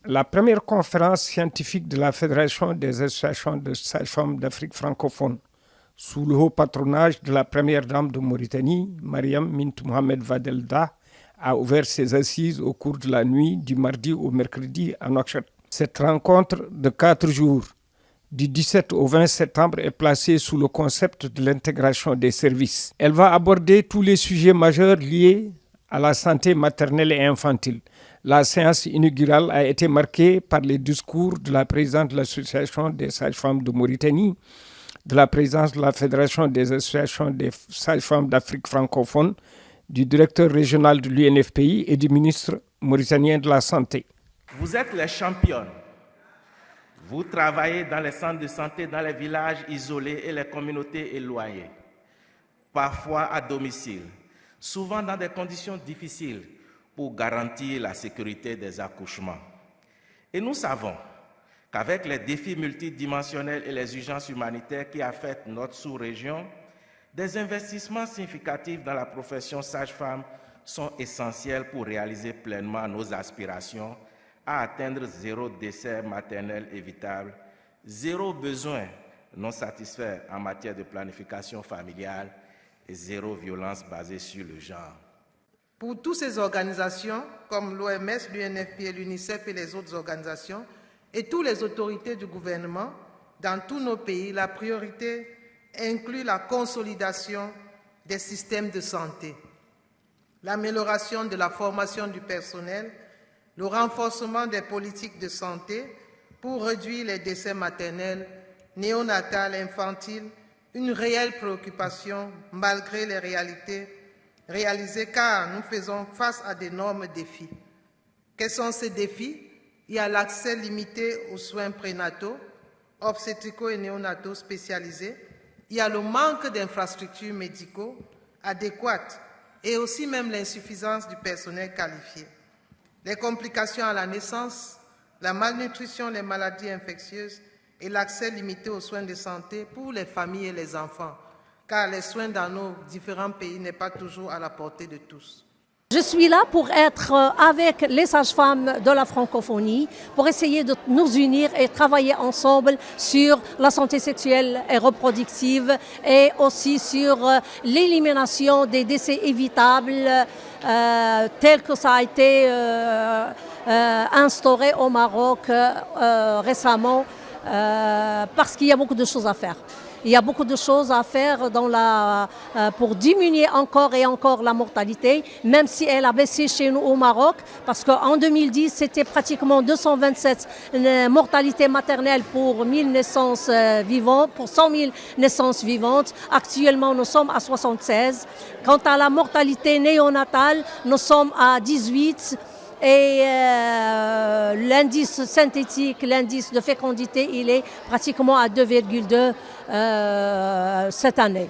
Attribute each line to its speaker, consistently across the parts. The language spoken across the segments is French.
Speaker 1: La première conférence scientifique de la Fédération des associations de sages-femmes d'Afrique francophone, sous le haut patronage de la première dame de Mauritanie, Mariam Mint Mohamed Vadelda, a ouvert ses assises au cours de la nuit du mardi au mercredi à Nouakchott. Cette rencontre de 4 jours, du 17 au 20 septembre, est placée sous le concept de l'intégration des services. Elle va aborder tous les sujets majeurs liés à la santé maternelle et infantile. La séance inaugurale a été marquée par les discours de la présidente de l'Association des sages-femmes de Mauritanie, de la présidente de la Fédération des associations des sages-femmes d'Afrique francophone, du directeur régional de l'UNFPI et du ministre mauritanien de la Santé.
Speaker 2: Vous êtes les championnes. Vous travaillez dans les centres de santé, dans les villages isolés et les communautés éloignées, parfois à domicile, souvent dans des conditions difficiles pour garantir la sécurité des accouchements. Et nous savons qu'avec les défis multidimensionnels et les urgences humanitaires qui affectent notre sous-région, des investissements significatifs dans la profession sage-femme sont essentiels pour réaliser pleinement nos aspirations à atteindre 0 décès maternel évitable, 0 besoin non satisfait en matière de planification familiale et 0 violence basée sur le genre.
Speaker 3: Pour toutes ces organisations, comme l'OMS, l'UNFPA, l'UNICEF et les autres organisations, et toutes les autorités du gouvernement, dans tous nos pays, la priorité inclut la consolidation des systèmes de santé, l'amélioration de la formation du personnel, le renforcement des politiques de santé pour réduire les décès maternels, néonatals, infantiles, une réelle préoccupation malgré les réalités réalisées car nous faisons face à d'énormes défis. Quels sont ces défis? Il y a l'accès limité aux soins prénataux, obstétricaux et néonataux spécialisés. Il y a le manque d'infrastructures médicaux adéquates et aussi même l'insuffisance du personnel qualifié. Les complications à la naissance, la malnutrition, les maladies infectieuses et l'accès limité aux soins de santé pour les familles et les enfants, car les soins dans nos différents pays n'est pas toujours à la portée de tous.
Speaker 4: Je suis là pour être avec les sages-femmes de la francophonie, pour essayer de nous unir et travailler ensemble sur la santé sexuelle et reproductive et aussi sur l'élimination des décès évitables tel que ça a été instauré au Maroc récemment parce qu'il y a beaucoup de choses à faire. Il y a beaucoup de choses à faire pour diminuer encore et encore la mortalité, même si elle a baissé chez nous au Maroc, parce qu'en 2010, c'était pratiquement 227 mortalités maternelles pour 1000 naissances vivantes, pour 100 000 naissances vivantes. Actuellement, nous sommes à 76. Quant à la mortalité néonatale, nous sommes à 18. Et l'indice synthétique, l'indice de fécondité, il est pratiquement à 2,2 cette année.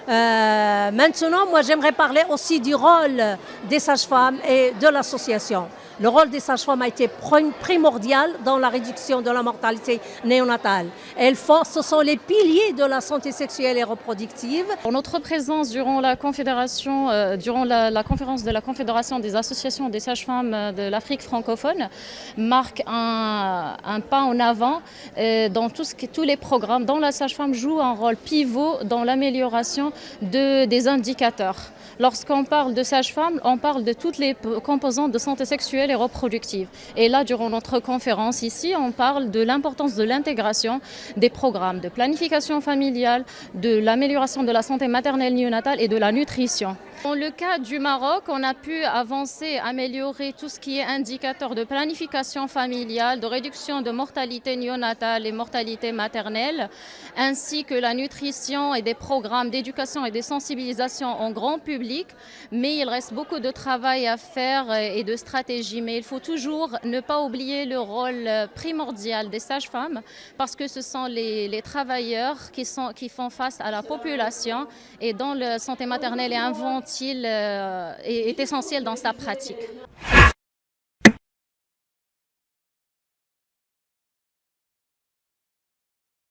Speaker 4: Maintenant, moi j'aimerais parler aussi du rôle des sages-femmes et de l'association. Le rôle des sages-femmes a été primordial dans la réduction de la mortalité néonatale. Ce sont les piliers de la santé sexuelle et reproductive.
Speaker 5: Notre présence durant la confédération, durant la conférence de la Confédération des associations des sages-femmes de l'Afrique francophone marque un pas en avant dans tous les programmes dont la sage-femme joue un rôle pivot dans l'amélioration des indicateurs. Lorsqu'on parle de sage-femme, on parle de toutes les composantes de santé sexuelle et reproductive. Et là, durant notre conférence ici, on parle de l'importance de l'intégration des programmes de planification familiale, de l'amélioration de la santé maternelle néonatale et de la nutrition. Dans le cas du Maroc, on a pu avancer, améliorer tout ce qui est indicateur de planification familiale, de réduction de mortalité néonatale et mortalité maternelle, ainsi que la nutrition et des programmes d'éducation et de sensibilisation en grand public. Mais il reste beaucoup de travail à faire et de stratégie. Mais il faut toujours ne pas oublier le rôle primordial des sages-femmes parce que ce sont les travailleurs qui font face à la population et dont la santé maternelle et infantile est essentielle dans sa pratique.